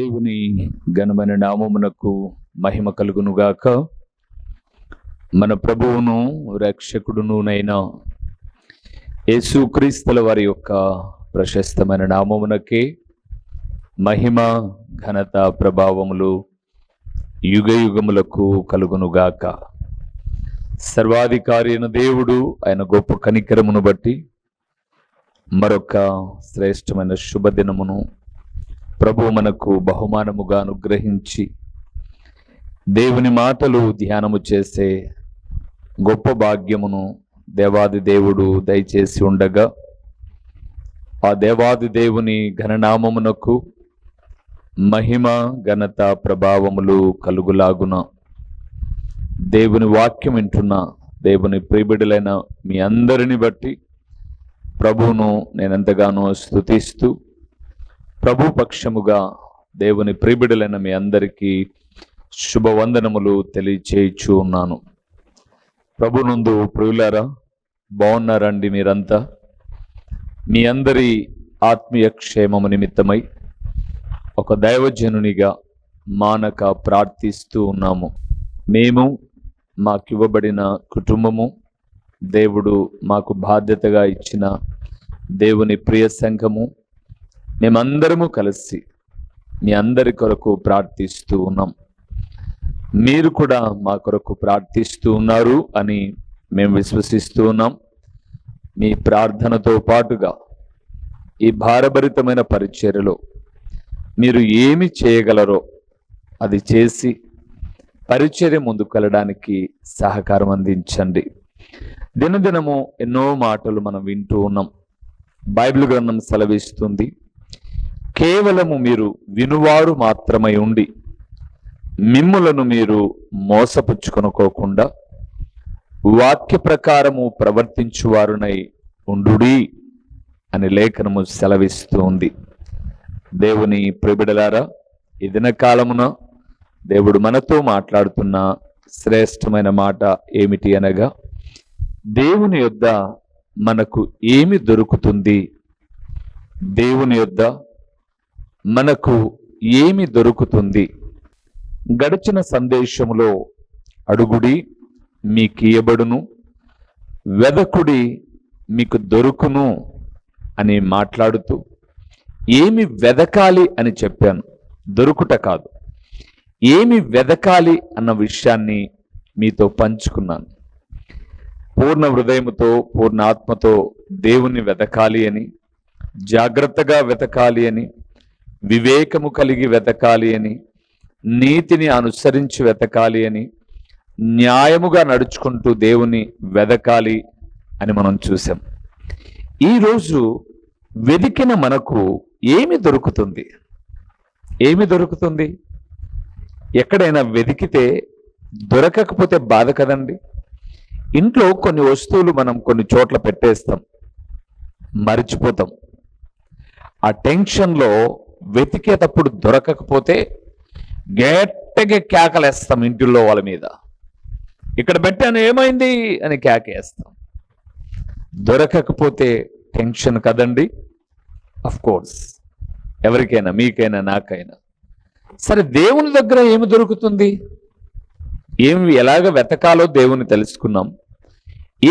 దేవుని ఘనమైన నామమునకు మహిమ కలుగునుగాక. మన ప్రభువును రక్షకుడునునైన యేసుక్రీస్తుల వారి యొక్క ప్రశస్తమైన నామమునకే మహిమ ఘనత ప్రభావములు యుగ యుగములకు కలుగునుగాక. సర్వాధికారి అయిన దేవుడు ఆయన గొప్ప కనికరమును బట్టి మరొక శ్రేష్టమైన శుభదినమును ప్రభు మనకు బహుమానముగా అనుగ్రహించి దేవుని మాటలు ధ్యానము చేసే గొప్ప భాగ్యమును దేవాది దేవుడు దయచేసి ఉండగా, ఆ దేవాది దేవుని ఘననామమునకు మహిమ ఘనత ప్రభావములు కలుగులాగున దేవుని వాక్యం వింటున్న దేవుని ప్రియబిడ్డలైన మీ అందరిని బట్టి ప్రభువును నేనెంతగానో స్తుతిస్తూ ప్రభు పక్షముగా దేవుని ప్రియబిడ్డలైన మీ అందరికీ శుభవందనములు తెలియచేయచ్చు ఉన్నాను. ప్రభునందు ప్రియులారా, బాగున్నారండి మీరంతా? మీ అందరి ఆత్మీయ క్షేమము నిమిత్తమై ఒక దైవజనునిగా మానక ప్రార్థిస్తూ ఉన్నాము. మేము మాకివ్వబడిన కుటుంబము, దేవుడు మాకు బాధ్యతగా ఇచ్చిన దేవుని ప్రియ సంఘము, మేమందరము కలిసి మీ అందరి కొరకు ప్రార్థిస్తూ ఉన్నాం. మీరు కూడా మా కొరకు ప్రార్థిస్తూ ఉన్నారు అని మేము విశ్వసిస్తూ ఉన్నాం. మీ ప్రార్థనతో పాటుగా ఈ భారభరితమైన పరిచర్యలో మీరు ఏమి చేయగలరో అది చేసి పరిచర్య ముందుకు వెళ్ళడానికి సహకారం అందించండి. దినదినము ఎన్నో మాటలు మనం వింటూ ఉన్నాం. బైబిల్ గ్రంథం సెలవిస్తుంది, కేవలము మీరు వినువారు మాత్రమై ఉండి మిమ్ములను మీరు మోసపుచ్చుకొనుకోకుండా వాక్య ప్రకారము ప్రవర్తించువారునై ఉండుడి అని లేఖనము సెలవిస్తూ ఉంది. దేవుని ప్రియబిడ్డలారా, ఈ దినకాలమున దేవుడు మనతో మాట్లాడుతున్న శ్రేష్టమైన మాట ఏమిటి అనగా, దేవుని యొద్ద మనకు ఏమి దొరుకుతుంది? దేవుని యొద్ద మనకు ఏమి దొరుకుతుంది? గడిచిన సందేశములో అడుగుడి మీకియ్యబడును, వెదకుడి మీకు దొరుకును అని మాట్లాడుతూ ఏమి వెదకాలి అని చెప్పాను, దొరుకుట కాదు. ఏమి వెదకాలి అన్న విషయాన్ని మీతో పంచుకున్నాను. పూర్ణ హృదయముతో పూర్ణ ఆత్మతో దేవుని వెదకాలి అని, జాగ్రత్తగా వెతకాలి అని, వివేకము కలిగి వెతకాలి అని, నీతిని అనుసరించి వెతకాలి అని, న్యాయముగా నడుచుకుంటూ దేవుని వెదకాలి అని మనం చూసాం. ఈరోజు వెదికిన మనకు ఏమి దొరుకుతుంది? ఏమి దొరుకుతుంది? ఎక్కడైనా వెతికితే దొరకకపోతే బాధ కదండి. ఇంట్లో కొన్ని వస్తువులు మనం కొన్ని చోట్ల పెట్టేస్తాం, మరిచిపోతాం. ఆ టెన్షన్లో వెతికేటప్పుడు దొరకకపోతే గట్టిగా కేకలేస్తాం ఇంటిలో వాళ్ళ మీద. ఇక్కడ పెట్టాను, ఏమైంది అని కేకేస్తాం. దొరకకపోతే టెన్షన్ కదండి. అఫ్ కోర్స్, ఎవరికైనా, మీకైనా, నాకైనా. సరే, దేవుని దగ్గర ఏమి దొరుకుతుంది? ఏమి ఎలాగ వెతకాలో దేవుని తెలుసుకున్నాం.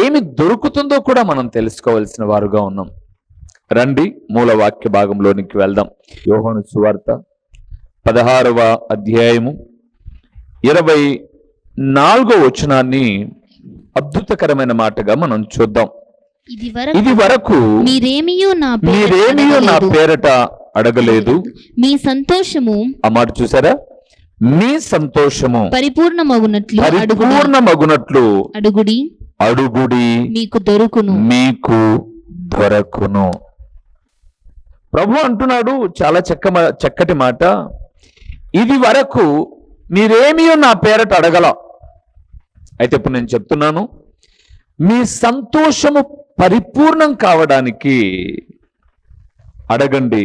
ఏమి దొరుకుతుందో కూడా మనం తెలుసుకోవాల్సిన వారుగా ఉన్నాం. రండి మూల వాక్య భాగంలోనికి వెళ్దాం. యోహాను సువార్త 16వ అధ్యాయము 24వ వచనాన్ని అద్భుతకరమైన మాటగా మనం చూద్దాం. ఇది వరకు మీరేమియో నా పేరట అడగలేదు, మీ సంతోషము, ఆ మాట చూసారా, మీ సంతోషము పరిపూర్ణమగునట్లు అడుగుడి మీకు దొరకును. ప్రభు అంటున్నాడు చాలా చక్కటి మాట. ఇది వరకు మీరేమియో నా పేరట అడగల. అయితే ఇప్పుడు నేను చెప్తున్నాను, మీ సంతోషము పరిపూర్ణం కావడానికి అడగండి,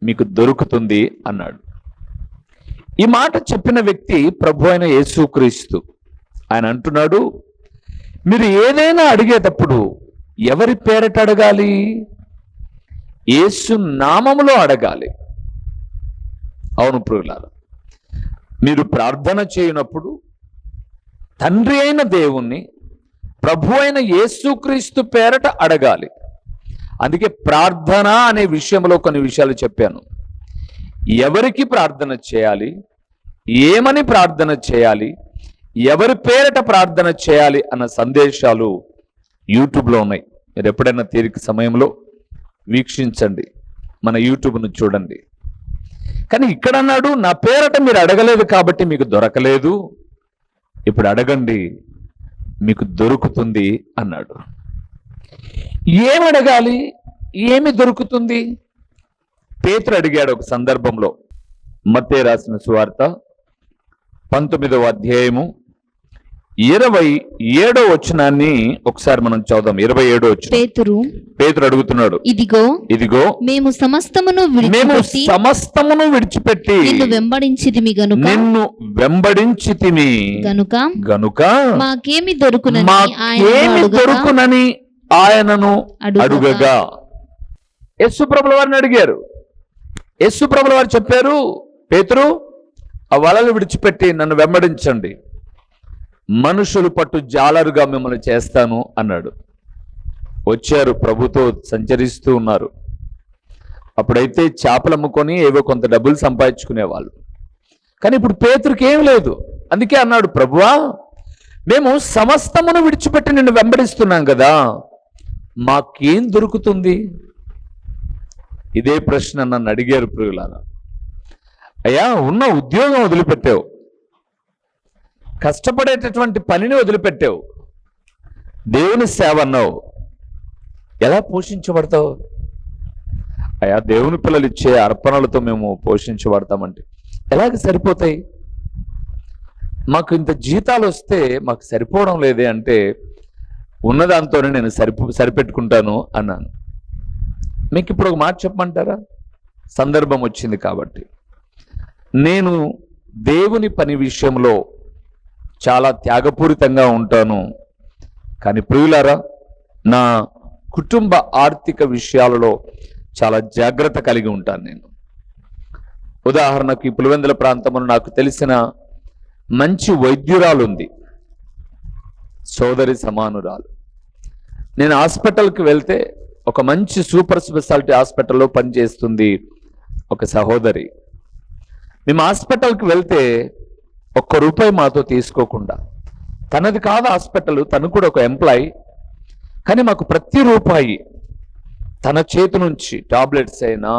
మీకు దొరుకుతుంది అన్నాడు. ఈ మాట చెప్పిన వ్యక్తి ప్రభు అయిన యేసుక్రీస్తు. ఆయన అంటున్నాడు, మీరు ఏదైనా అడిగేటప్పుడు ఎవరి పేరట అడగాలి? యేసు నామములో అడగాలి. అవును ప్రియులారా, మీరు ప్రార్థన చేయనప్పుడు తండ్రి అయిన దేవుణ్ణి ప్రభు అయిన యేసుక్రీస్తు పేరట అడగాలి. అందుకే ప్రార్థన అనే విషయంలో కొన్ని విషయాలు చెప్పాను. ఎవరికి ప్రార్థన చేయాలి, ఏమని ప్రార్థన చేయాలి, ఎవరి పేరట ప్రార్థన చేయాలి అన్న సందేశాలు యూట్యూబ్లో ఉన్నాయి. మీరు ఎప్పుడైనా తీరిక సమయంలో వీక్షించండి, మన యూట్యూబ్ను చూడండి. కానీ ఇక్కడ అన్నాడు, నా పేరట మీరు అడగలేదు కాబట్టి మీకు దొరకలేదు, ఇప్పుడు అడగండి మీకు దొరుకుతుంది అన్నాడు. ఏమి అడగాలి, ఏమి దొరుకుతుంది? పేతురు అడిగాడు ఒక సందర్భంలో. మత్తయి రాసిన సువార్త 19వ అధ్యాయము 27వ వచనాన్ని ఒకసారి మనం చదువుదాం. 27వ వచనం. పేతురు అడుగుతున్నాడు, ఇదిగో మేము సమస్తమును విడిచిపెట్టి నిన్ను వెంబడించితిమి గనుక మాకేమి దొరుకునని ఆయనను అడుగగా. యేసుప్రభుల వారిని అడిగారు. యేసుప్రభుల వారు చెప్పారు, పేతురు ఆ వలలు విడిచిపెట్టి నన్ను వెంబడించండి, మనుషులు పట్టు జాలరుగా మిమ్మల్ని చేస్తాను అన్నాడు. వచ్చారు, ప్రభుతో సంచరిస్తూ ఉన్నారు. అప్పుడైతే చేపలు అమ్ముకొని ఏవో కొంత డబ్బులు సంపాదించుకునేవాళ్ళు. కానీ ఇప్పుడు పేతురుకి ఏం లేదు. అందుకే అన్నాడు, ప్రభువా మేము సమస్తమును విడిచిపెట్టి నిన్ను వెంబడిస్తున్నాం కదా, మాకేం దొరుకుతుంది? ఇదే ప్రశ్న నన్ను అడిగారు ప్రియులారా. అయ్యా, ఉన్న ఉద్యోగం వదిలిపెట్టావు, కష్టపడేటటువంటి పనిని వదిలిపెట్టావు, దేవుని సేవ అన్నావు, ఎలా పోషించబడతావు? అయ్యా, దేవుని పిల్లలు ఇచ్చే అర్పణలతో మేము పోషించబడతామంటే ఎలాగ సరిపోతాయి? మాకు ఇంత జీతాలు వస్తే మాకు సరిపోవడం లేదే అంటే, ఉన్నదాంతోనే నేను సరిపెట్టుకుంటాను అన్నాను. మీకు ఇప్పుడు ఒక మాట చెప్పమంటారా? సందర్భం వచ్చింది కాబట్టి. నేను దేవుని పని విషయంలో చాలా త్యాగపూరితంగా ఉంటాను. కానీ ప్రియులారా, నా కుటుంబ ఆర్థిక విషయాలలో చాలా జాగ్రత్త కలిగి ఉంటాను నేను. ఉదాహరణకు ఈ పులివెందుల ప్రాంతంలో నాకు తెలిసిన మంచి వైద్యురాలు ఉంది, సోదరి సమానురాలు. నేను హాస్పిటల్కి వెళ్తే ఒక మంచి సూపర్ స్పెషాలిటీ హాస్పిటల్లో పనిచేస్తుంది ఒక సహోదరి. మేము హాస్పిటల్కి వెళ్తే ఒక్క రూపాయి మాతో తీసుకోకుండా, తనది కాదు హాస్పిటల్, తను కూడా ఒక ఎంప్లాయీ, కానీ మాకు ప్రతి రూపాయి తన చేతి నుంచి టాబ్లెట్స్ అయినా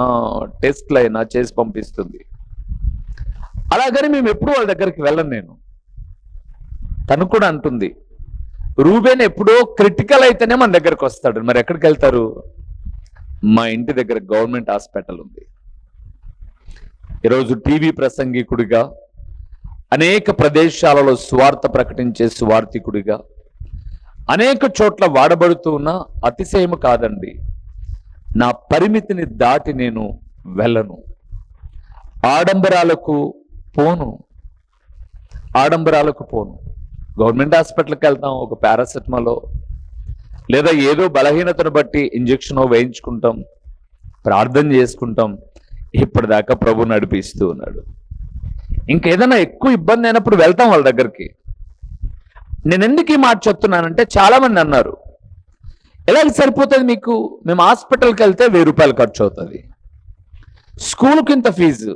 టెస్ట్లు అయినా చేసి పంపిస్తుంది. అలాగని మేము ఎప్పుడు వాళ్ళ దగ్గరికి వెళ్ళను నేను. తను కూడా అంటుంది, రూబేన్ ఎప్పుడో క్రిటికల్ అయితేనే మన దగ్గరకు వస్తాడు. మరి ఎక్కడికి వెళ్తారు? మా ఇంటి దగ్గర గవర్నమెంట్ హాస్పిటల్ ఉంది. ఈరోజు టీవీ ప్రసంగికుడిగా, అనేక ప్రదేశాలలో స్వార్థ ప్రకటించే స్వార్థికుడిగా, అనేక చోట్ల వాడబడుతూ ఉన్న అతిశయము కాదండి, నా పరిమితిని దాటి నేను వెళ్ళను. ఆడంబరాలకు పోను. గవర్నమెంట్ హాస్పిటల్కి వెళ్తాం, ఒక పారాసెటమాలో లేదా ఏదో బలహీనతను బట్టి ఇంజెక్షన్ వేయించుకుంటాం, ప్రార్థన చేసుకుంటాం. ఇప్పటిదాకా ప్రభు నడిపిస్తూ ఉన్నాడు. ఇంకేదైనా ఎక్కువ ఇబ్బంది అయినప్పుడు వెళ్తాం వాళ్ళ దగ్గరికి. నేను ఎందుకు ఈ మాట చెప్తున్నానంటే, చాలా మంది అన్నారు, ఎలాగ సరిపోతుంది మీకు? మేము హాస్పిటల్కి వెళ్తే 1000 రూపాయలు ఖర్చు అవుతుంది, స్కూల్కి ఇంత ఫీజు.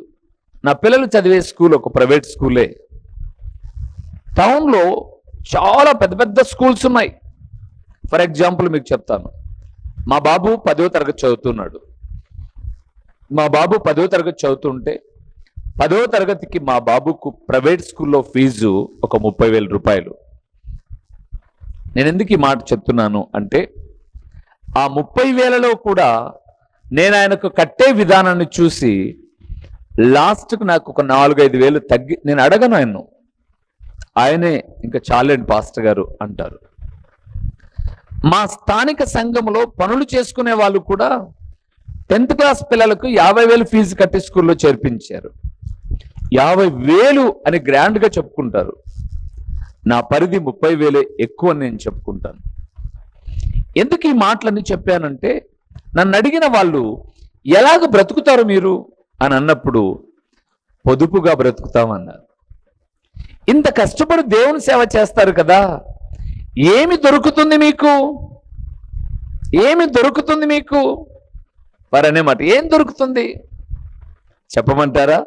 నా పిల్లలు చదివే స్కూల్ ఒక ప్రైవేట్ స్కూలే. టౌన్లో చాలా పెద్ద పెద్ద స్కూల్స్ ఉన్నాయి. ఫర్ ఎగ్జాంపుల్ మీకు చెప్తాను, మా బాబు 10వ తరగతి చదువుతున్నాడు. మా బాబు 10వ తరగతి చదువుతుంటే 10వ తరగతికి మా బాబుకు ప్రైవేట్ స్కూల్లో ఫీజు ఒక 30,000 రూపాయలు. నేను ఎందుకు ఈ మాట చెప్తున్నాను అంటే, ఆ 30,000లో కూడా నేను ఆయనకు కట్టే విధానాన్ని చూసి లాస్ట్కు నాకు ఒక 4-5 వేలు తగ్గి, నేను అడగను ఆయనే ఇంకా చాలండి పాస్టర్ గారు అంటారు. మా స్థానిక సంఘంలో పనులు చేసుకునే వాళ్ళు కూడా 10th క్లాస్ పిల్లలకు 50,000 ఫీజు కట్టి స్కూల్లో చేర్పించారు. 50,000 అని గ్రాండ్గా చెప్పుకుంటారు. నా పరిధి 30,000 ఎక్కువ అని నేను చెప్పుకుంటాను. ఎందుకు ఈ మాటలన్నీ చెప్పానంటే, నన్ను అడిగిన వాళ్ళు ఎలాగ బ్రతుకుతారు మీరు అని అన్నప్పుడు, పొదుపుగా బ్రతుకుతామన్నారు. ఇంత కష్టపడి దేవుని సేవ చేస్తారు కదా, ఏమి దొరుకుతుంది మీకు? ఏమి దొరుకుతుంది మీకు? వారనే మాట, ఏం దొరుకుతుంది చెప్పమంటారా?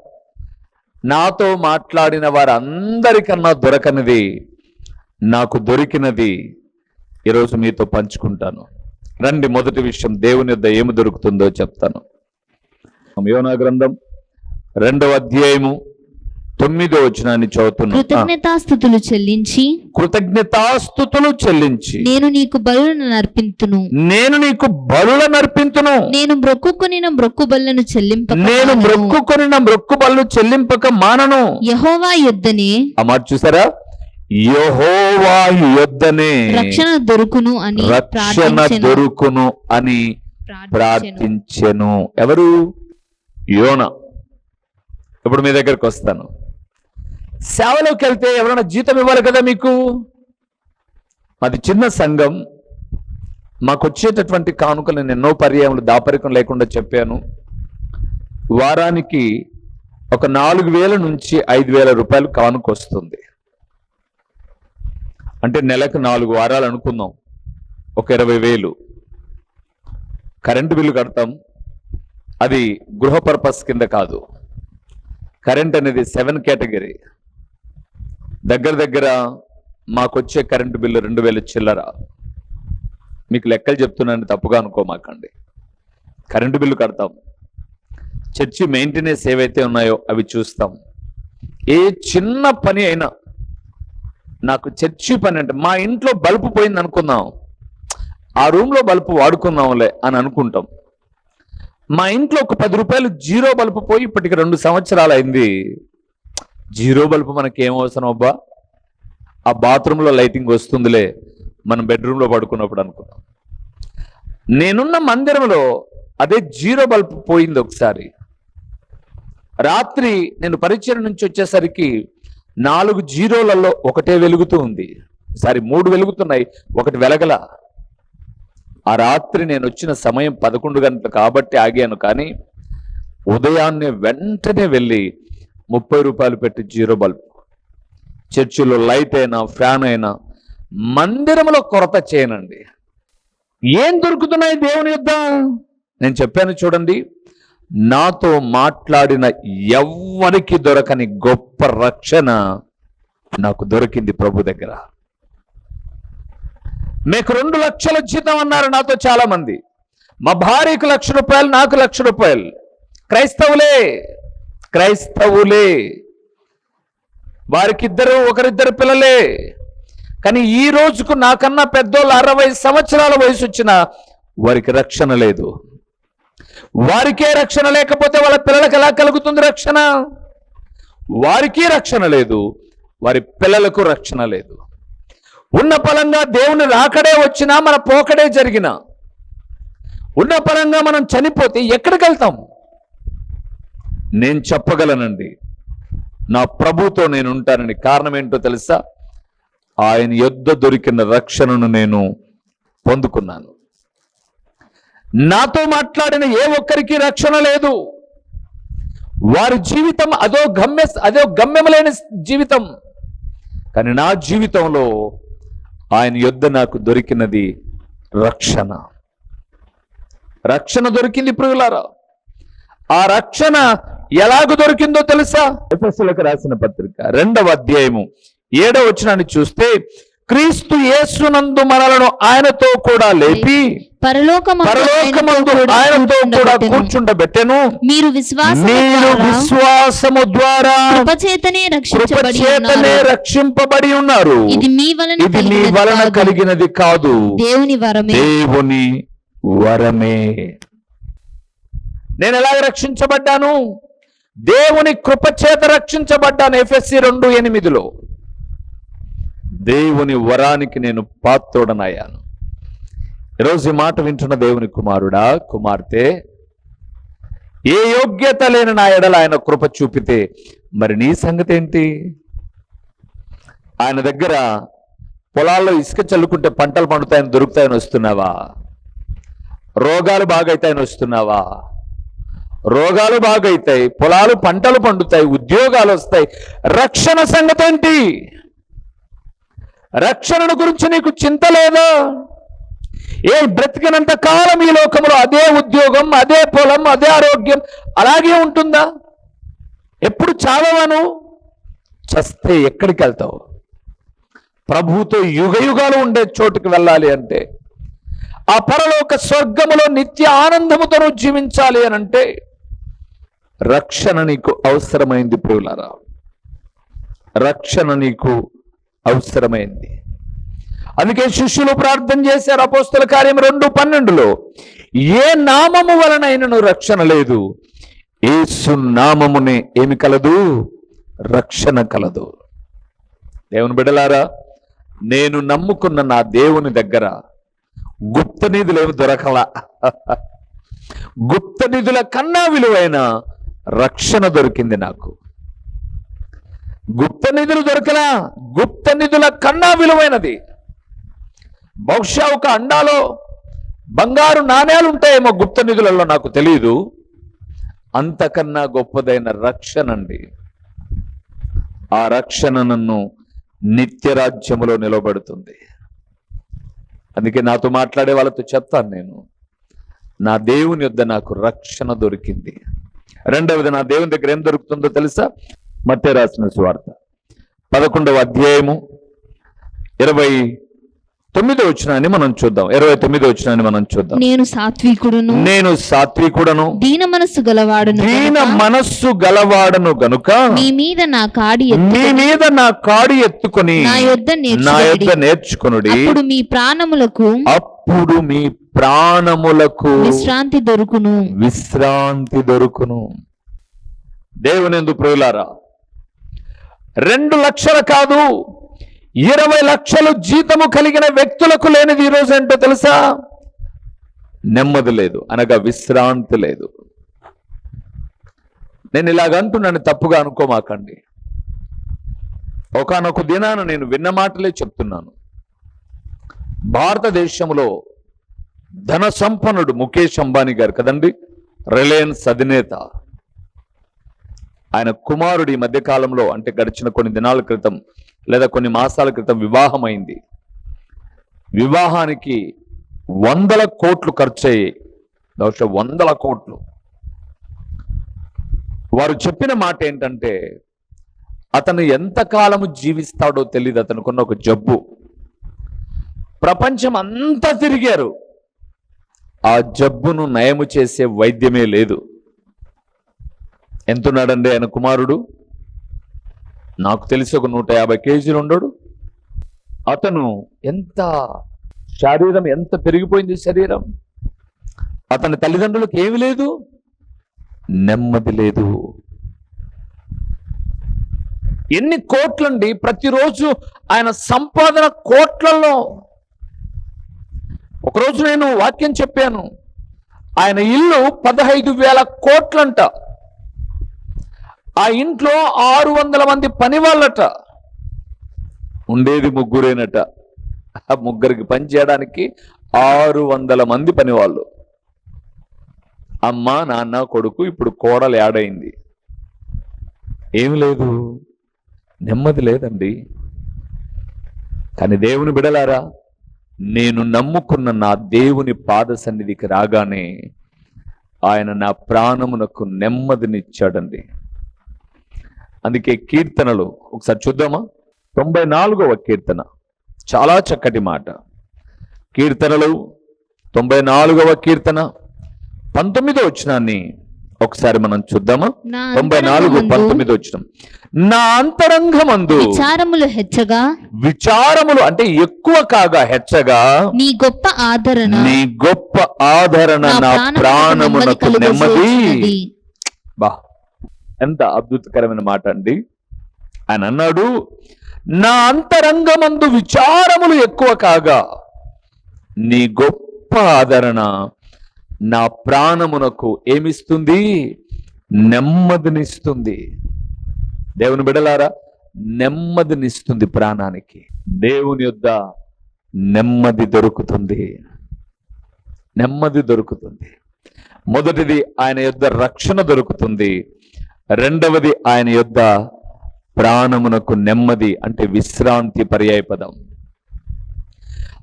నాతో మాట్లాడిన వారందరికన్నా దొరకనిది నాకు దొరికినది ఈరోజు మీతో పంచుకుంటాను. రండి, మొదటి విషయం దేవుని యొద్ద ఏమి దొరుకుతుందో చెప్తాను. యోనా గ్రంథం 2వ అధ్యాయము 9వ వచనాన్ని చదువుతున్నాను. కృతజ్ఞతాస్తుతులు చెల్లించి నేను నీకు బలులను అర్పింతును. నేను మ్రొక్కుకొనిన మ్రొక్కుబళ్ళు చెల్లింపక మానను. యెహోవా యొద్దనే, ఆ మాట చూసారా, యెహోవా యొద్దనే రక్షణ దొరుకును అని ప్రార్థించెను. ఎవరు? యోనా. ఇప్పుడు మీ దగ్గరకు వస్తాను. సేవలోకి వెళ్తే ఎవరైనా జీతం ఇవ్వాలి కదా మీకు. మాది చిన్న సంఘం, మాకు వచ్చేటటువంటి కానుకలు నేను ఎన్నో పర్యాయములు దాపరికం లేకుండా చెప్పాను. వారానికి ఒక 4,000 నుంచి 5,000 రూపాయలు కానుక వస్తుంది. అంటే నెలకు 4 వారాలు అనుకుందాం, ఒక 20,000. కరెంటు బిల్లు కడతాం, అది గృహ పర్పస్ కింద కాదు. కరెంట్ అనేది 7 కేటగిరీ. దగ్గర మాకొచ్చే కరెంటు బిల్లు 2,000 చిల్లర. మీకు లెక్కలు చెప్తున్నాను, తప్పుగా అనుకోమాకండి. కరెంటు బిల్లు కడతాం, చర్చి మెయింటెనెన్స్ ఏవైతే ఉన్నాయో అవి చూస్తాం. ఏ చిన్న పని అయినా, నాకు చర్చి పని అంటే, మా ఇంట్లో బల్బు పోయింది అనుకుందాం, ఆ రూమ్లో బల్బు వాడుకుందాంలే అని అనుకుంటాం. మా ఇంట్లో ఒక 10 రూపాయలు జీరో బల్బు పోయి ఇప్పటికి 2 సంవత్సరాలు అయింది. జీరో బల్బు మనకి ఏం అవసరం అబ్బా, ఆ బాత్రూంలో లైటింగ్ వస్తుందిలే, మనం బెడ్రూమ్లో పడుకున్నప్పుడు అనుకున్నాం. నేనున్న మందిరంలో అదే జీరో బల్బు పోయింది ఒకసారి. రాత్రి నేను పరిచయం నుంచి వచ్చేసరికి 4 జీరోలలో ఒకటే వెలుగుతూ ఉంది. సారీ, 3 వెలుగుతున్నాయి, ఒకటి వెలగల. ఆ రాత్రి నేను వచ్చిన సమయం 11 గంటలు కాబట్టి ఆగాను. కానీ ఉదయాన్నే వెంటనే వెళ్ళి 30 రూపాయలు పెట్టి జీరో బల్బ్, చర్చిలో లైట్ అయినా ఫ్యాన్ అయినా, మందిరంలో కొరత చేయనండి. ఏం దొరుకుతున్నాయి దేవుని యొద్ద? నేను చెప్పాను చూడండి, నాతో మాట్లాడిన ఎవ్వరికి దొరకని గొప్ప రక్షణ నాకు దొరికింది ప్రభు దగ్గర. మీకు 2 లక్షల జీతం అన్నారు నాతో చాలా మంది. మా భార్యకు 1,00,000 రూపాయలు, నాకు 1,00,000 రూపాయలు. క్రైస్తవులే, వారికిద్దరు, ఒకరిద్దరు పిల్లలే. కానీ ఈ రోజుకు నాకన్నా పెద్దోళ్ళు 60 సంవత్సరాల వయసు వచ్చిన వారికి రక్షణ లేదు. వారికే రక్షణ లేకపోతే వాళ్ళ పిల్లలకు ఎలా కలుగుతుంది రక్షణ? వారికి రక్షణ లేదు, వారి పిల్లలకు రక్షణ లేదు. ఉన్న పరంగా దేవుని రాకడే వచ్చినా, మన పోకడే జరిగినా, ఉన్న పరంగా మనం చనిపోతే ఎక్కడికి వెళ్తాం? నేను చెప్పగలనండి, నా ప్రభుతో నేను ఉంటానని. కారణం ఏంటో తెలుసా? ఆయన యొద్ద దొరికిన రక్షణను నేను పొందుకున్నాను. నాతో మాట్లాడిన ఏ ఒక్కరికి రక్షణ లేదు. వారి జీవితం అదో గమ్యం లేని జీవితం. కానీ నా జీవితంలో ఆయన యొద్ద నాకు దొరికినది రక్షణ. రక్షణ దొరికింది ప్రియులారా. ఆ రక్షణ ఎలాగ దొరికిందో తెలుసా? ఎఫెసీయులకు రాసిన పత్రిక 2వ అధ్యాయము 7వ వచనాన్ని చూస్తే, క్రీస్తు యేసునందు మనలను ఆయనతో కూడా లేపి పరలోకమందు ఆయనతో కూడా కూర్చుండబెట్టెను. మీరు విశ్వాసము ద్వారా కృపచేతనే రక్షింపబడి ఉన్నారు. ఇది మీ వలన కలిగినది కాదు, దేవుని వరమే. నేను ఎలాగ రక్షించబడ్డాను? దేవుని కృపచేత రక్షించబడ్డాను. ఎఫెసీ 2:8 దేవుని వరానికి నేను పాత్రుడనయ్యాను. ఈరోజు ఈ మాట వింటున్న దేవుని కుమారుడా, కుమార్తె, ఏ యోగ్యత లేని నా ఎడల ఆయన కృప చూపితే మరి నీ సంగతి ఏంటి? ఆయన దగ్గర పొలాల్లో ఇసుక చల్లుకుంటే పంటలు పండుతాయని దొరుకుతాయని వస్తున్నావా? రోగాలు బాగైతాయని వస్తున్నావా? రోగాలు బాగైతాయి, పొలాలు పంటలు పండుతాయి, ఉద్యోగాలు వస్తాయి. రక్షణ సంగతి ఏంటి? రక్షణను గురించి నీకు చింత లేదా? ఏ బ్రతికినంత కాలం ఈ లోకంలో అదే ఉద్యోగం, అదే పొలం, అదే ఆరోగ్యం అలాగే ఉంటుందా? ఎప్పుడు చావను? చస్తే ఎక్కడికి వెళ్తావు? ప్రభువుతో యుగ యుగాలు ఉండే చోటుకి వెళ్ళాలి అంటే, ఆ పరలోక స్వర్గములో నిత్య ఆనందముతో నువ్వు జీవించాలి అని అంటే రక్షణ నీకు అవసరమైంది ప్రియులారా. రక్షణ నీకు అవసరమైంది. అందుకే శిష్యులు ప్రార్థన చేశారు. అపోస్తల కార్యం 2:12లో ఏ నామము వలనైనను రక్షణ లేదు, యేసు నామమునే ఏమి కలదు? రక్షణ కలదు. దేవుని బిడ్డలారా, నేను నమ్ముకున్న నా దేవుని దగ్గర గుప్త నిధులేమి దొరకలా. గుప్త నిధుల కన్నా విలువైన రక్షణ దొరికింది నాకు. గుప్త నిధులు దొరకలా, గుప్త నిధుల కన్నా విలువైనది. బహుశా ఒక అండాలో బంగారు నాణేలు ఉంటాయేమో గుప్త నిధులలో, నాకు తెలియదు. అంతకన్నా గొప్పదైన రక్షణ అండి. ఆ రక్షణ నన్ను నిత్యరాజ్యములో నిలబడుతుంది. అందుకే నాతో మాట్లాడే వాళ్ళతో చెప్తాను, నేను నా దేవుని యొద్ద నాకు రక్షణ దొరికింది. రెండవది, నా దేవుని దగ్గర ఏం దొరుకుతుందో తెలుసా? మత్తయి రాసిన సువార్త 11వ అధ్యాయము 29వ వచనాన్ని మనం చూద్దాం. 29వ వచనాన్ని మనం చూద్దాం. నేను సాత్వికుడను దీన మనస్సు గలవాడను గనుక మీ మీద నా కాడి ఎత్తుకొని నా యొద్ద నేర్చుకొనుడి. అప్పుడు మీ ప్రాణములకు విశ్రాంతి దొరుకును. దేవునియందు ప్రియులారా, 2 లక్షలు కాదు, 20 లక్షలు జీతము కలిగిన వ్యక్తులకు లేనిది ఈరోజు ఏంటో తెలుసా? నెమ్మది లేదు, అనగా విశ్రాంతి లేదు. నేను ఇలాగంటున్నాను, తప్పుగా అనుకోమాకండి. ఒకానొక దినాన నేను విన్న మాటలే చెప్తున్నాను. భారతదేశంలో ధన సంపన్నుడు ముఖేష్ అంబానీ గారు కదండి, రిలయన్స్ అధినేత. ఆయన కుమారుడు ఈ మధ్యకాలంలో, అంటే గడిచిన కొన్ని దినాల క్రితం లేదా కొన్ని మాసాల క్రితం వివాహం అయింది. వివాహానికి 100 కోట్లు ఖర్చు అయ్యాయి, బహుశా 100 కోట్లు. వారు చెప్పిన మాట ఏంటంటే, అతను ఎంతకాలము జీవిస్తాడో తెలియదు. అతనుకున్న ఒక జబ్బు. ప్రపంచం అంతా తిరిగారు, ఆ జబ్బును నయము చేసే వైద్యమే లేదు. ఎంతున్నాడండి ఆయన కుమారుడు? నాకు తెలిసి ఒక 150 కేజీలు ఉండడు. అతను శరీరం ఎంత పెరిగిపోయింది శరీరం. అతని తల్లిదండ్రులకు ఏమి లేదు, నెమ్మది లేదు. ఎన్ని కోట్లండి ప్రతిరోజు ఆయన సంపాదన, కోట్లలో. ఒకరోజు నేను వాక్యం చెప్పాను, ఆయన ఇల్లు 15,000 కోట్లంట. ఆ ఇంట్లో 600 మంది పని వాళ్ళట, ఉండేది 3 ఆ 3 పని చేయడానికి 600 మంది పని వాళ్ళు. అమ్మ, నాన్న, కొడుకు, ఇప్పుడు కోడలు యాడైంది. ఏమి లేదు, నెమ్మది లేదండి. కానీ దేవుని బిడలారా, నేను నమ్ముకున్న నా దేవుని పాద సన్నిధికి రాగానే ఆయన నా ప్రాణమునకు నెమ్మదినిచ్చాడండి. అందుకే కీర్తనలు ఒకసారి చూద్దామా? 94వ కీర్తన, చాలా చక్కటి మాట. కీర్తనలు 94వ కీర్తన 19వ వచనాన్ని ఒకసారి మనం చూద్దామా? 94:19 వచనం. నా అంతరంగమందు విచారములు అంటే ఎక్కువ కాగా హెచ్చగా నీ గొప్ప ఆదరణ నా ప్రాణమునకు నెమ్మది. బా, ఎంత అద్భుతకరమైన మాట అండి. ఆయన అన్నాడు, నా అంతరంగమందు విచారములు ఎక్కువ కాగా నీ గొప్ప ఆదరణ నా ప్రాణమునకు ఏమిస్తుంది? నెమ్మదినిస్తుంది. దేవుని బిడలారా, నెమ్మదినిస్తుంది ప్రాణానికి. దేవుని యొద్ద నెమ్మది దొరుకుతుంది, నెమ్మది దొరుకుతుంది. మొదటిది ఆయన యొద్ద రక్షణ దొరుకుతుంది, రెండవది ఆయన యొద్ద ప్రాణమునకు నెమ్మది అంటే విశ్రాంతి పర్యాయపదం.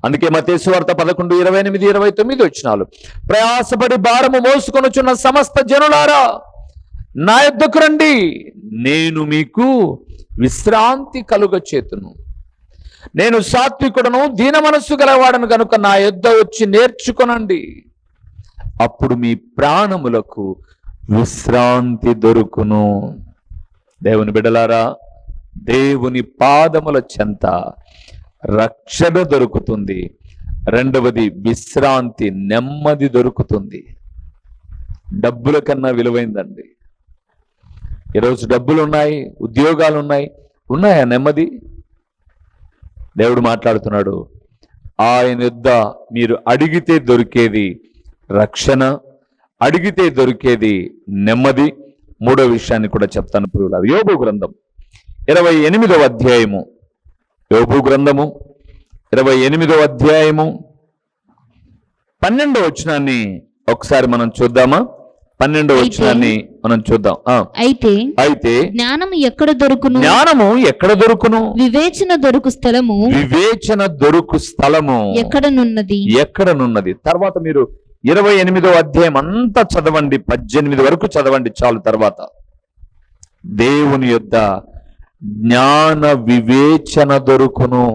అందుకే మత్తయి సువార్త 11:28-29 వచనాలు, ప్రయాసపడి భారము మోసుకొనుచున్న సమస్త జనులారా నా యొద్దకు రండి, నేను మీకు విశ్రాంతి కలుగచేతును. నేను సాత్వికుడను దీన మనస్సు గలవాడను కనుక నా యొద్ద వచ్చి నేర్చుకొనండి, అప్పుడు మీ ప్రాణములకు విశ్రాంతి దొరుకును. దేవుని బిడ్డలారా, దేవుని పాదముల చెంత రక్షణ దొరుకుతుంది, రెండవది విశ్రాంతి నెమ్మది దొరుకుతుంది. డబ్బుల కన్నా విలువైందండి. ఈరోజు డబ్బులు ఉన్నాయి, ఉద్యోగాలు ఉన్నాయి, ఉన్నాయా నెమ్మది? దేవుడు మాట్లాడుతున్నాడు, ఆయన యొద్ద మీరు అడిగితే దొరికేది రక్షణ, అడిగితే దొరికేది నెమ్మది. మూడో విషయాన్ని కూడా చెప్తాను ప్రియులారా. యోబు గ్రంథం 28వ అధ్యాయము, యోబు గ్రంథము 28వ అధ్యాయము 12వ వచనాన్ని ఒకసారి మనం చూద్దామా? 12వ వచనాన్ని మనం చూద్దాం. అయితే జ్ఞానము ఎక్కడ దొరుకును? జ్ఞానము ఎక్కడ దొరుకును? వివేచన దొరుకు స్థలము, వివేచన దొరుకు స్థలము ఎక్కడనున్నది? తర్వాత మీరు 28వ అధ్యాయం అంతా చదవండి, 18 వరకు చదవండి చాలు. తర్వాత దేవుని యొద్ద జ్ఞాన వివేచన దొరుకును,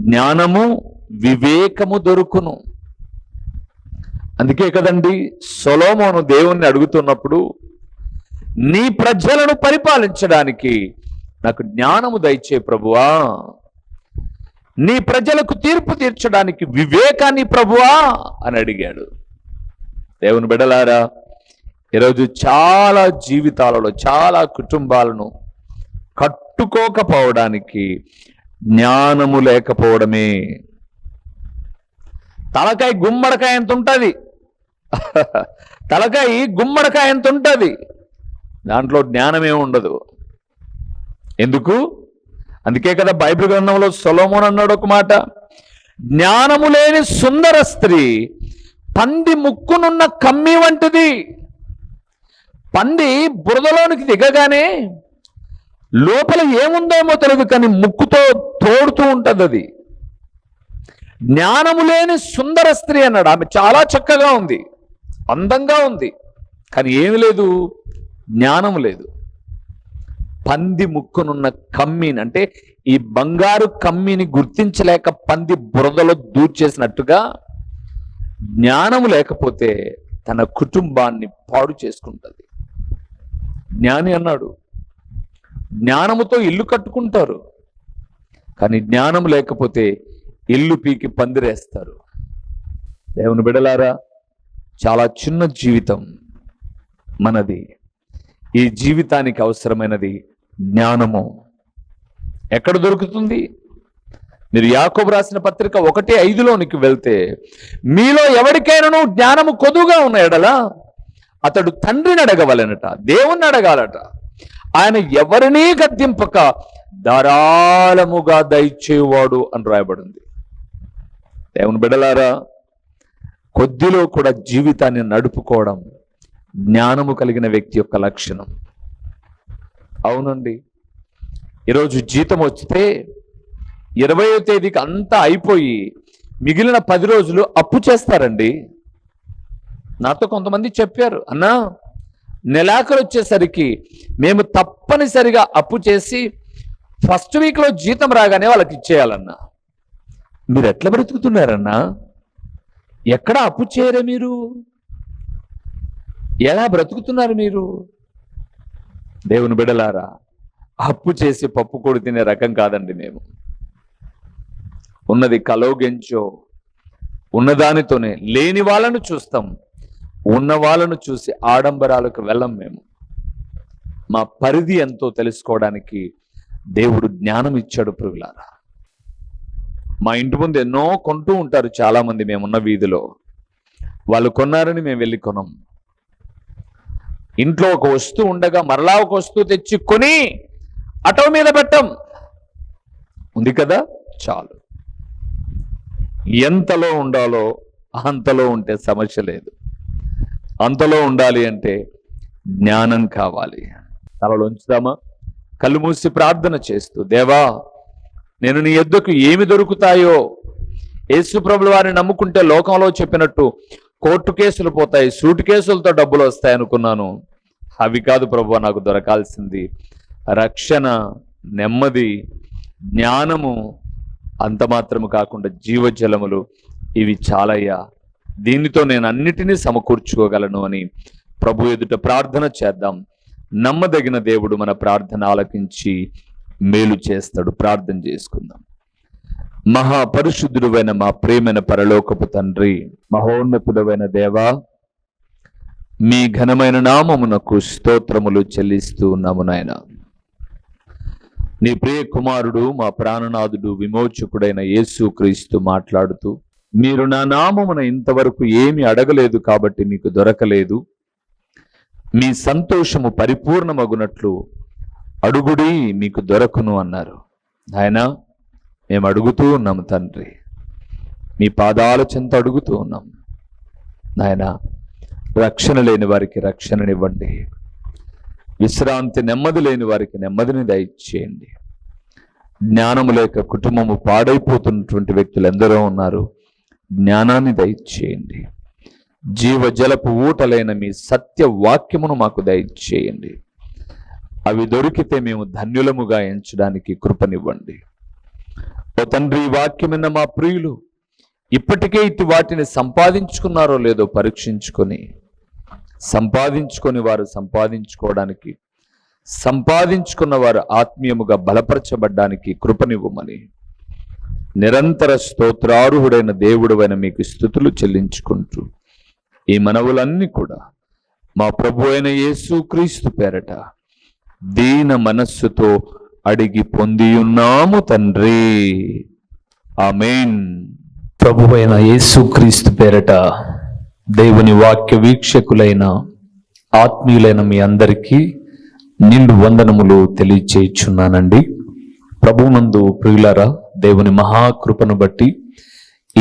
జ్ఞానము వివేకము దొరుకును. అందుకే కదండి సొలొమోను దేవుణ్ణి అడుగుతున్నప్పుడు, నీ ప్రజలను పరిపాలించడానికి నాకు జ్ఞానము దయచే ప్రభువా, నీ ప్రజలకు తీర్పు తీర్చడానికి వివేకాన్ని ప్రభువా అని అడిగాడు. దేవుని బిడ్డలారా, ఈరోజు చాలా జీవితాలలో చాలా కుటుంబాలను కట్టుకోకపోవడానికి జ్ఞానము లేకపోవడమే. తలకాయ గుమ్మడికాయ ఎంత ఉంటుంది, తలకాయ గుమ్మడికాయ ఎంత ఉంటుంది, దాంట్లో జ్ఞానమే ఉండదు. ఎందుకు? అందుకే కదా బైబిల్ గ్రంథంలో సొలొమోను అన్నాడు ఒక మాట, జ్ఞానము లేని సుందర స్త్రీ పంది ముక్కునున్న కమ్మి వంటిది. పంది బురదలోనికి దిగగానే లోపల ఏముందేమో తెలియదు, కానీ ముక్కుతో తోడుతూ ఉంటుంది అది. జ్ఞానము లేని సుందర స్త్రీ అన్నాడు. ఆమె చాలా చక్కగా ఉంది, అందంగా ఉంది, కానీ ఏమి లేదు, జ్ఞానము లేదు. పంది ముక్కునున్న కమ్మిని అంటే ఈ బంగారు కమ్మిని గుర్తించలేక పంది బురదలో దూర్చేసినట్టుగా జ్ఞానము లేకపోతే తన కుటుంబాన్ని పాడు చేసుకుంటుంది. జ్ఞాని అన్నాడు, జ్ఞానముతో ఇల్లు కట్టుకుంటారు, కానీ జ్ఞానం లేకపోతే ఇల్లు పీకి పందిరేస్తారు. దేవుని బిడలారా, చాలా చిన్న జీవితం మనది. ఈ జీవితానికి అవసరమైనది జ్ఞానము. ఎక్కడ దొరుకుతుంది? మీరు యాకోబు రాసిన పత్రిక 1:5లోనికి వెళ్తే, మీలో ఎవరికైనాను జ్ఞానము కొదువుగా ఉన్న ఎడల అతడు తండ్రిని అడగవలెనట, దేవుణ్ణి అడగాలట, ఆయన ఎవరినీ గద్దింపక ధారాళముగా దయచేవాడు అని రాయబడింది. దేవుని బిడ్డలారా, కొద్దిలో కూడా జీవితాన్ని నడుపుకోవడం జ్ఞానము కలిగిన వ్యక్తి యొక్క లక్షణం. అవునండి, ఈరోజు జీతం వస్తే 20వ తేదీకి అంతా అయిపోయి మిగిలిన 10 రోజులు అప్పు చేస్తారండి. నాతో కొంతమంది చెప్పారు, అన్నా నెలాఖరు వచ్చేసరికి మేము తప్పనిసరిగా అప్పు చేసి ఫస్ట్ వీక్లో జీతం రాగానే వాళ్ళకి ఇచ్చేయాలన్నా. మీరు ఎట్లా బ్రతుకుతున్నారన్నా? ఎక్కడ అప్పు చేయరే మీరు? ఎలా బ్రతుకుతున్నారు మీరు? దేవుని బిడ్డలారా, అప్పు చేసి పప్పు కొడు తినే రకం కాదండి మేము. ఉన్నది కలోగెంచో, ఉన్నదానితోనే లేని వాళ్ళను చూస్తాం, ఉన్న వాళ్ళను చూసి ఆడంబరాలకు వెళ్ళం మేము. మా పరిధి ఎంతో తెలుసుకోవడానికి దేవుడు జ్ఞానం ఇచ్చాడు ప్రియులారా. మా ఇంటి ముందు ఎన్నో కొంటూ ఉంటారు చాలా మంది, మేమున్న వీధిలో. వాళ్ళు కొన్నారని మేము వెళ్ళి కొనం. ఇంట్లో ఒక వస్తువు ఉండగా మరలా ఒక వస్తువు తెచ్చి కొని అటో మీద పెట్టం. ఉంది కదా, చాలు. ఎంతలో ఉండాలో అంతలో ఉంటే సమస్య లేదు. అంతలో ఉండాలి అంటే జ్ఞానం కావాలి. తలలో ఉంచుదామా? కళ్ళు మూసి ప్రార్థన చేస్తూ, దేవా నేను నీ యొద్దకు ఏమి దొరుకుతాయో, యేసు ప్రభుల వారిని నమ్ముకుంటే లోకంలో చెప్పినట్టు కోర్టు కేసులు పోతాయి, సూటు కేసులతో డబ్బులు వస్తాయి అనుకున్నాను. అవి కాదు ప్రభువా, నాకు దొరకాల్సింది రక్షణ, నెమ్మది, జ్ఞానము, అంత మాత్రము కాకుండా జీవజలములు. ఇవి చాలయ్యా, దీనితో నేను అన్నిటినీ సమకూర్చుకోగలను అని ప్రభు ఎదుట ప్రార్థన చేద్దాం. నమ్మదగిన దేవుడు మన ప్రార్థన ఆలకించి మేలు చేస్తాడు. ప్రార్థన చేసుకుందాం. మహాపరిశుద్ధుడైన మా ప్రేమైన పరలోకపు తండ్రి, మహోన్నతుడైన దేవా, మీ ఘనమైన నామమునకు స్తోత్రములు చెల్లిస్తూ ఉన్నాము నాయన. నీ ప్రియ కుమారుడు, మా ప్రాణనాథుడు, విమోచకుడైన యేసు క్రీస్తు మాట్లాడుతూ, మీరు నా నామమున ఇంతవరకు ఏమి అడగలేదు కాబట్టి మీకు దొరకలేదు, మీ సంతోషము పరిపూర్ణమగునట్లు అడుగుడి మీకు దొరకును అన్నారు. నాయనా, మేము అడుగుతూ ఉన్నాము తండ్రి, మీ పాదాల చెంత అడుగుతూ ఉన్నాం నాయనా. రక్షణ లేని వారికి రక్షణనివ్వండి, విశ్రాంతి, నెమ్మది లేని వారికి నెమ్మదిని దయచేయండి. జ్ఞానము లేక కుటుంబము పాడైపోతున్నటువంటి వ్యక్తులు ఎందరో ఉన్నారు, జ్ఞానాన్ని దయచేయండి. జీవజలపు ఊటలైన మీ సత్య వాక్యమును మాకు దయచేయండి. అవి దొరికితే మేము ధన్యులముగా ఎంచడానికి కృపనివ్వండి. ఓ తండ్రి, ఈ వాక్యమైన మా ప్రియులు ఇప్పటికే ఇటు వాటిని సంపాదించుకున్నారో లేదో పరీక్షించుకొని వారు సంపాదించుకోవడానికి, సంపాదించుకున్న వారు ఆత్మీయముగా బలపరచబడ్డానికి కృపనివ్వమని నిరంతర స్తోత్రార్హుడైన దేవుడైన మీకు స్తుతులు చెల్లించుకుంటూ ఈ మనవులన్నీ కూడా మా ప్రభు అయిన యేసు క్రీస్తు పేరట దీన మనస్సుతో అడిగి పొందియున్నాము తండ్రి, ఆమేన్. ప్రభు అయిన యేసు క్రీస్తు పేరట దేవుని వాక్య వీక్షకులైన ఆత్మీయులైన మీ అందరికీ నిండు వందనములు తెలియచేయుచున్నానండి. ప్రభువునందు ప్రియులారా, దేవుని మహాకృపను బట్టి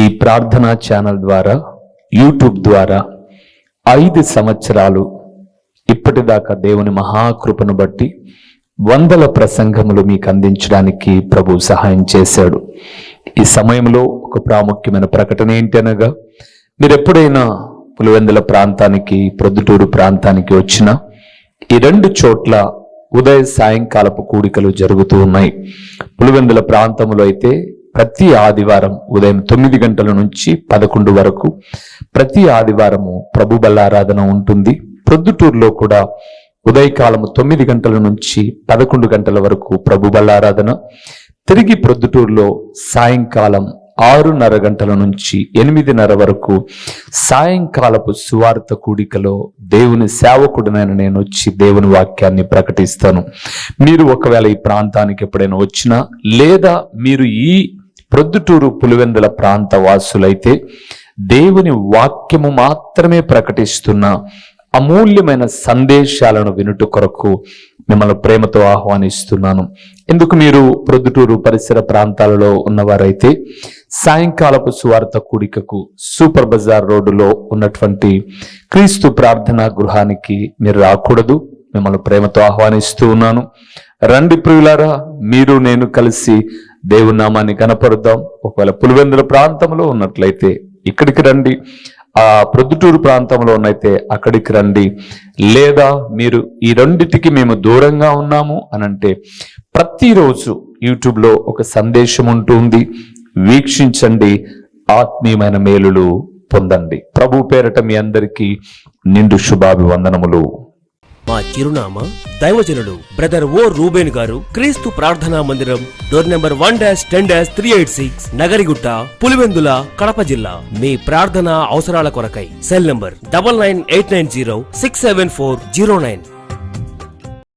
ఈ ప్రార్థనా ఛానల్ ద్వారా, యూట్యూబ్ ద్వారా 5 సంవత్సరాలు ఇప్పటిదాకా దేవుని మహాకృపను బట్టి 100 ప్రసంగములు మీకు అందించడానికి ప్రభు సహాయం చేశాడు. ఈ సమయంలో ఒక ప్రాముఖ్యమైన ప్రకటన ఏంటనగా, మీరు ఎప్పుడైనా పులివెందుల ప్రాంతానికి, ప్రొద్దుటూరు ప్రాంతానికి వచ్చినా ఈ 2 చోట్ల ఉదయ సాయంకాలపు కూడికలు జరుగుతూ ఉన్నాయి. పులివెందుల ప్రాంతంలో అయితే ప్రతి ఆదివారం ఉదయం 9 గంటల నుంచి 11 వరకు ప్రతి ఆదివారము ప్రభు బల్లారాధన ఉంటుంది. ప్రొద్దుటూరులో కూడా ఉదయకాలము 9 గంటల నుంచి 11 గంటల వరకు ప్రభు బల్లారాధన. తిరిగి ప్రొద్దుటూరులో సాయంకాలం 6:30 గంటల నుంచి 8:30 వరకు సాయంకాలపు సువార్త కూడికలో దేవుని సేవకుడినైన నేను వచ్చి దేవుని వాక్యాన్ని ప్రకటిస్తాను. మీరు ఒకవేళ ఈ ప్రాంతానికి ఎప్పుడైనా వచ్చినా, లేదా మీరు ఈ ప్రొద్దుటూరు పులివెందుల ప్రాంత వాసులైతే దేవుని వాక్యము మాత్రమే ప్రకటిస్తున్న అమూల్యమైన సందేశాలను వినుట కొరకు మిమ్మల్ని ప్రేమతో ఆహ్వానిస్తున్నాను. ఎందుకు మీరు ప్రొద్దుటూరు పరిసర ప్రాంతాలలో ఉన్నవారైతే సాయంకాలపు సువార్త కూడికకు సూపర్ బజార్ రోడ్డులో ఉన్నటువంటి క్రీస్తు ప్రార్థనా గృహానికి మీరు రాకూడదు. మిమ్మల్ని ప్రేమతో ఆహ్వానిస్తూ ఉన్నాను. రండి ప్రియులారా, మీరు నేను కలిసి దేవుని నామాన్ని కనపరుద్దాం. ఒకవేళ పులివెందుల ప్రాంతంలో ఉన్నట్లయితే ఇక్కడికి రండి, ఆ ప్రొద్దుటూరు ప్రాంతంలో ఉన్నైతే అక్కడికి రండి. లేదా మీరు ఈ రెండిటికి మేము దూరంగా ఉన్నాము అనంటే ప్రతిరోజు యూట్యూబ్లో ఒక సందేశం ఉంటుంది, వీక్షించండి, ఆత్మీయమైన మేలులు పొందండి. ప్రభు పేరట మీ అందరికీ నిండు శుభాభివందనములు. మా చిరునామా దైవజనుడు బ్రదర్ ఓ రూబేన్ గారు, క్రీస్తు ప్రార్థనా మందిరం, డోర్ నెంబర్ 1-10-386, నగరిగుట్ట, పులివెందుల, కడప జిల్లా. మీ ప్రార్థనా అవసరాల కొరకై సెల్ నంబర్ 9989067409.